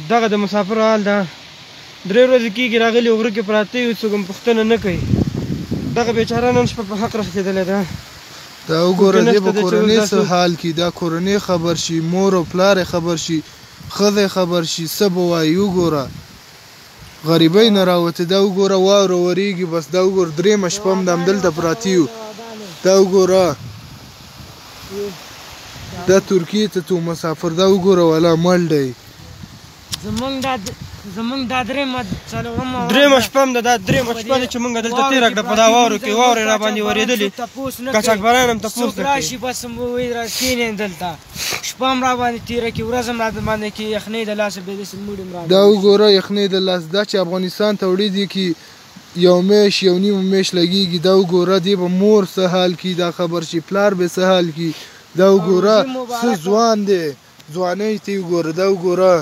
دغه د مسافرو حال ده 3 ورځې کېږي راغلي غره کې پراته یو څوک هم پوښتنه نه کوي دغه بیچاره نن شپه په حق رسېدلی ده دا وګوره دې په کورنۍ څه حال کې دا کورنۍ خبر شي مور او پلار خبر شي ښځه خبر شي څه به وایي وګوره غریبۍ نه راوتې دا وګوره واوره ورېږي بس دا وګوره درېیمه شپه هم د همدلته پراته یو دا وګوره دا ترکیې ته تو مسافر دا وګوره والا مړ دی زمونږ دا درېیمه شپه هم ده دا درېیمه شپه ده چې مونږ دلته تېره کړه په دا واورو کې واورې را باندې ورېدلې قاچاقبران هم تپوس څوک راشي بس وایي کښېنئ دلته شپه هم را باندې تېره کړي ورځ هم را باندې کړي یخنۍ د لاسه بې داسې موړ هم را دا وګوره یخنۍ د لاس دا چې افغانستان ته وړي دي کې یو میاشت یو نیمه میاشت لګېږي دا وګوره دې به مور څه حال کړي دا خبر شي پلار به څه حال کړي دا وګوره څه ځوان دی ځوانۍ ته یې وګوره دا وګوره